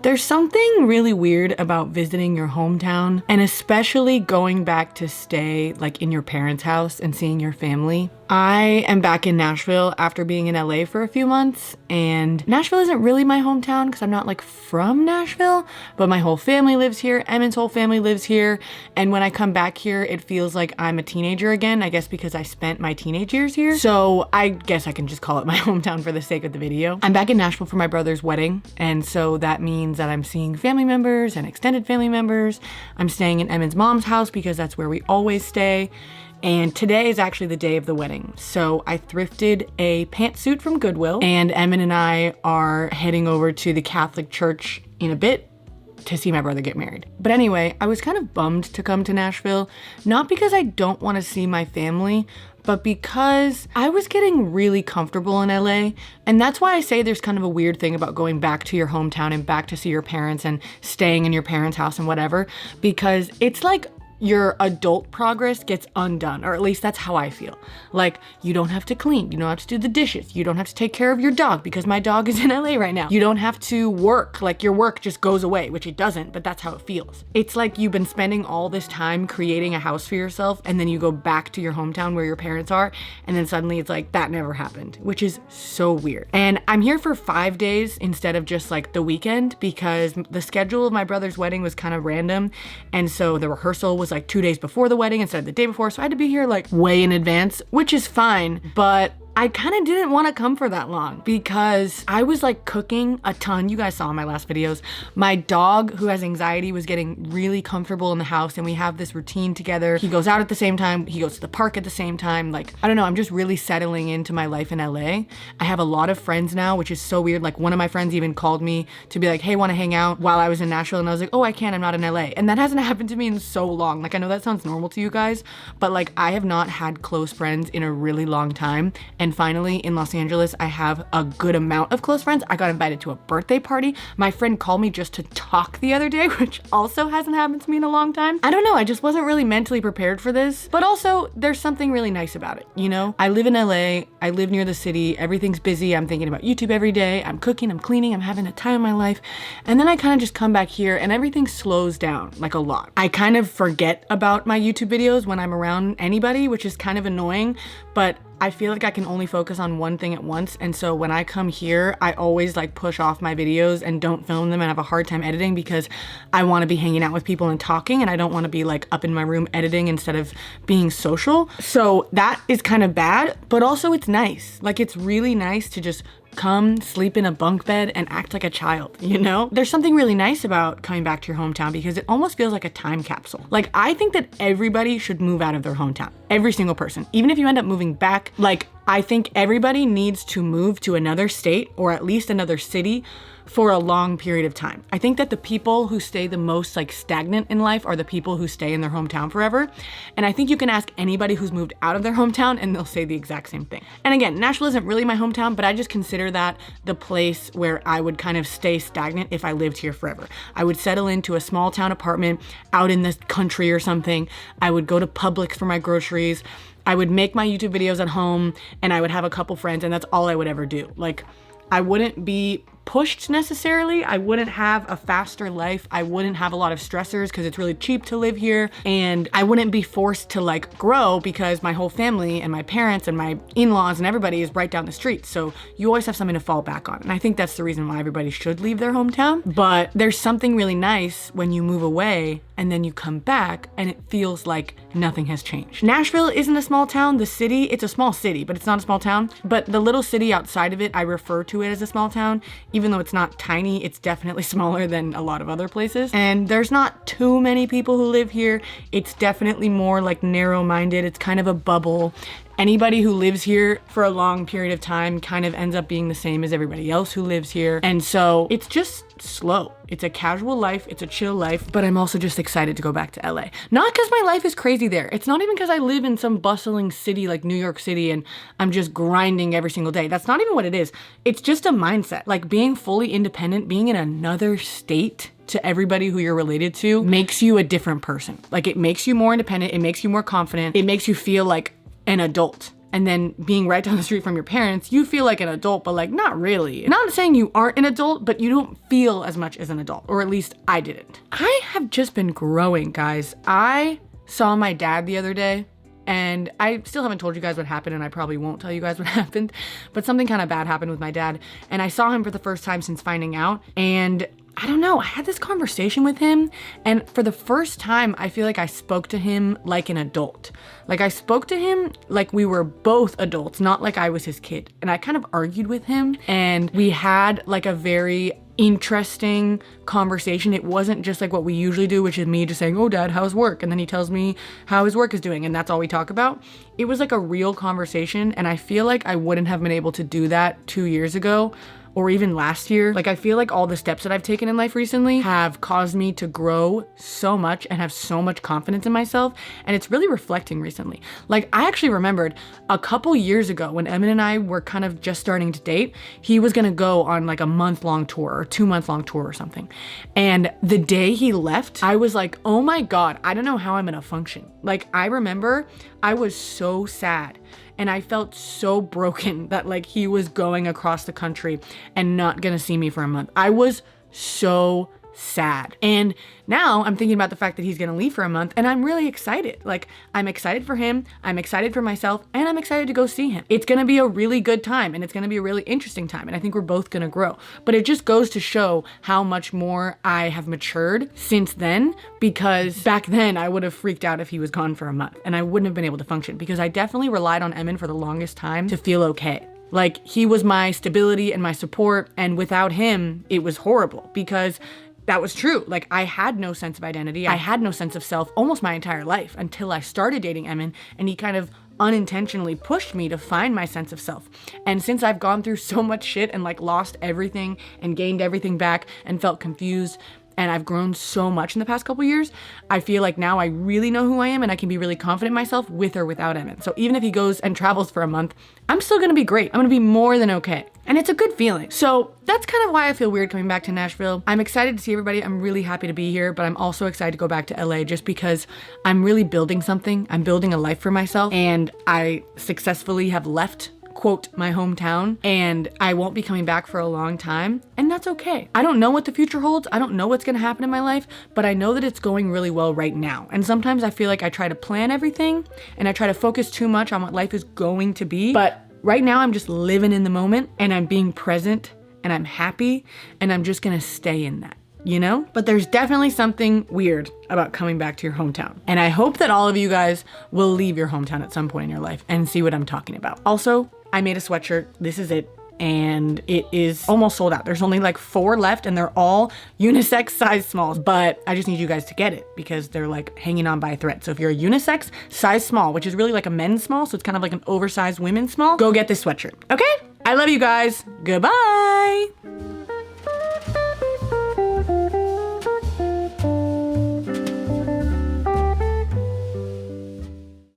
There's something really weird about visiting your hometown, and especially going back to stay like in your parents' house and seeing your family. I am back in Nashville after being in LA for a few months, and Nashville isn't really my hometown because I'm not like from Nashville, but my whole family lives here. Emmett's whole family lives here, and when I come back here, it feels like I'm a teenager again, I guess because I spent my teenage years here. So I guess I can just call it my hometown for the sake of the video. I'm back in Nashville for my brother's wedding, and so that means that I'm seeing family members and extended family members. I'm staying in Emmett's mom's house because that's where we always stay. And today is actually the day of the wedding. So I thrifted a pantsuit from Goodwill, and Emmett and I are heading over to the Catholic Church in a bit to see my brother get married. But anyway, I was kind of bummed to come to Nashville, not because I don't want to see my family, but because I was getting really comfortable in LA. And that's why I say there's kind of a weird thing about going back to your hometown and back to see your parents and staying in your parents' house and whatever, because it's like your adult progress gets undone, or at least that's how I feel. Like, you don't have to clean, you don't have to do the dishes, you don't have to take care of your dog because my dog is in LA right now. You don't have to work, like your work just goes away, which it doesn't, but that's how it feels. It's like you've been spending all this time creating a house for yourself, and then you go back to your hometown where your parents are, and then suddenly it's like, that never happened, which is so weird. And I'm here for 5 days instead of just like the weekend because the schedule of my brother's wedding was kind of random, and so the rehearsal was like 2 days before the wedding instead of the day before, so I had to be here like way in advance, which is fine, but I kind of didn't want to come for that long because I was like cooking a ton. You guys saw in my last videos. My dog, who has anxiety, was getting really comfortable in the house, and we have this routine together. He goes out at the same time, he goes to the park at the same time. Like, I don't know, I'm just really settling into my life in LA. I have a lot of friends now, which is so weird. Like, one of my friends even called me to be like, hey, want to hang out, while I was in Nashville, and I was like, oh, I can't, I'm not in LA. And that hasn't happened to me in so long. Like, I know that sounds normal to you guys, but like, I have not had close friends in a really long time. And finally, in Los Angeles, I have a good amount of close friends. I got invited to a birthday party. My friend called me just to talk the other day, which also hasn't happened to me in a long time. I don't know, I just wasn't really mentally prepared for this. But also, there's something really nice about it, you know? I live in LA, I live near the city, everything's busy, I'm thinking about YouTube every day, I'm cooking, I'm cleaning, I'm having a time of my life. And then I kind of just come back here and everything slows down, like a lot. I kind of forget about my YouTube videos when I'm around anybody, which is kind of annoying, but I feel like I can only focus on one thing at once, and so when I come here, I always like push off my videos and don't film them and have a hard time editing because I want to be hanging out with people and talking, and I don't want to be like up in my room editing instead of being social. So that is kind of bad, but also it's nice. Like, it's really nice to just come, sleep in a bunk bed, and act like a child, you know? There's something really nice about coming back to your hometown because it almost feels like a time capsule. Like, I think that everybody should move out of their hometown. Every single person. Even if you end up moving back, like, I think everybody needs to move to another state or at least another city for a long period of time. I think that the people who stay the most like stagnant in life are the people who stay in their hometown forever. And I think you can ask anybody who's moved out of their hometown and they'll say the exact same thing. And again, Nashville isn't really my hometown, but I just consider that the place where I would kind of stay stagnant if I lived here forever. I would settle into a small town apartment out in the country or something. I would go to Publix for my groceries. I would make my YouTube videos at home, and I would have a couple friends, and that's all I would ever do. Like, I wouldn't be pushed necessarily. I wouldn't have a faster life. I wouldn't have a lot of stressors because it's really cheap to live here. And I wouldn't be forced to like grow because my whole family and my parents and my in-laws and everybody is right down the street. So you always have something to fall back on. And I think that's the reason why everybody should leave their hometown. But there's something really nice when you move away and then you come back and it feels like nothing has changed. Nashville isn't a small town. The city, it's a small city, but it's not a small town. But the little city outside of it, I refer to it as a small town. Even though it's not tiny, it's definitely smaller than a lot of other places. And there's not too many people who live here. It's definitely more like narrow-minded. It's kind of a bubble. Anybody who lives here for a long period of time kind of ends up being the same as everybody else who lives here. And so it's just slow. It's a casual life, it's a chill life, but I'm also just excited to go back to LA. Not because my life is crazy there. It's not even because I live in some bustling city like New York City and I'm just grinding every single day. That's not even what it is. It's just a mindset. Like, being fully independent, being in another state to everybody who you're related to makes you a different person. Like, it makes you more independent, it makes you more confident, it makes you feel like an adult. and then being right down the street from your parents, you feel like an adult, but like not really. Not saying you aren't an adult, but you don't feel as much as an adult, or at least I didn't. I have just been growing, guys. I saw my dad the other day, and I still haven't told you guys what happened, and I probably won't tell you guys what happened, but something kind of bad happened with my dad, and I saw him for the first time since finding out, and I don't know, I had this conversation with him, and for the first time, I feel like I spoke to him like an adult. Like I spoke to him like we were both adults, not like I was his kid. And I kind of argued with him, and we had like a very interesting conversation. It wasn't just like what we usually do, which is me just saying, oh dad, how's work? And then he tells me how his work is doing, and that's all we talk about. It was like a real conversation, and I feel like I wouldn't have been able to do that 2 years ago or even last year. Like I feel like all the steps that I've taken in life recently have caused me to grow so much and have so much confidence in myself, and it's really reflecting recently. Like I actually remembered a couple years ago when Emin and I were kind of just starting to date, he was gonna go on like a month-long tour or 2-month-long tour or something. And the day he left, I was like, oh my God, I don't know how I'm gonna function. Like I remember I was so sad. And I felt so broken that like he was going across the country and not gonna see me for a month. I was so sad. And now I'm thinking about the fact that he's gonna leave for a month, and I'm really excited. Like I'm excited for him, I'm excited for myself, and I'm excited to go see him. It's gonna be a really good time, and it's gonna be a really interesting time, and I think we're both gonna grow. But it just goes to show how much more I have matured since then, because back then I would have freaked out if he was gone for a month, and I wouldn't have been able to function, because I definitely relied on Emin for the longest time to feel okay. Like he was my stability and my support, and without him, it was horrible, because that was true. Like I had no sense of identity. I had no sense of self almost my entire life until I started dating Emin, and he kind of unintentionally pushed me to find my sense of self. And since I've gone through so much shit and like lost everything and gained everything back and felt confused, and I've grown so much in the past couple years, I feel like now I really know who I am, and I can be really confident in myself with or without Emin. So even if he goes and travels for a month, I'm still gonna be great. I'm gonna be more than okay. And it's a good feeling. So that's kind of why I feel weird coming back to Nashville. I'm excited to see everybody. I'm really happy to be here, but I'm also excited to go back to LA just because I'm really building something. I'm building a life for myself, and I successfully have left, quote, my hometown, and I won't be coming back for a long time, and that's okay. I don't know what the future holds. I don't know what's gonna happen in my life, but I know that it's going really well right now. And sometimes I feel like I try to plan everything and I try to focus too much on what life is going to be, but right now I'm just living in the moment, and I'm being present, and I'm happy, and I'm just gonna stay in that, you know? But there's definitely something weird about coming back to your hometown. And I hope that all of you guys will leave your hometown at some point in your life and see what I'm talking about. Also, I made a sweatshirt. This is it. And it is almost sold out. There's only like 4 left, and they're all unisex size smalls, but I just need you guys to get it because they're like hanging on by a thread. So if you're a unisex size small, which is really like a men's small, so it's kind of like an oversized women's small, go get this sweatshirt, okay? I love you guys. Goodbye.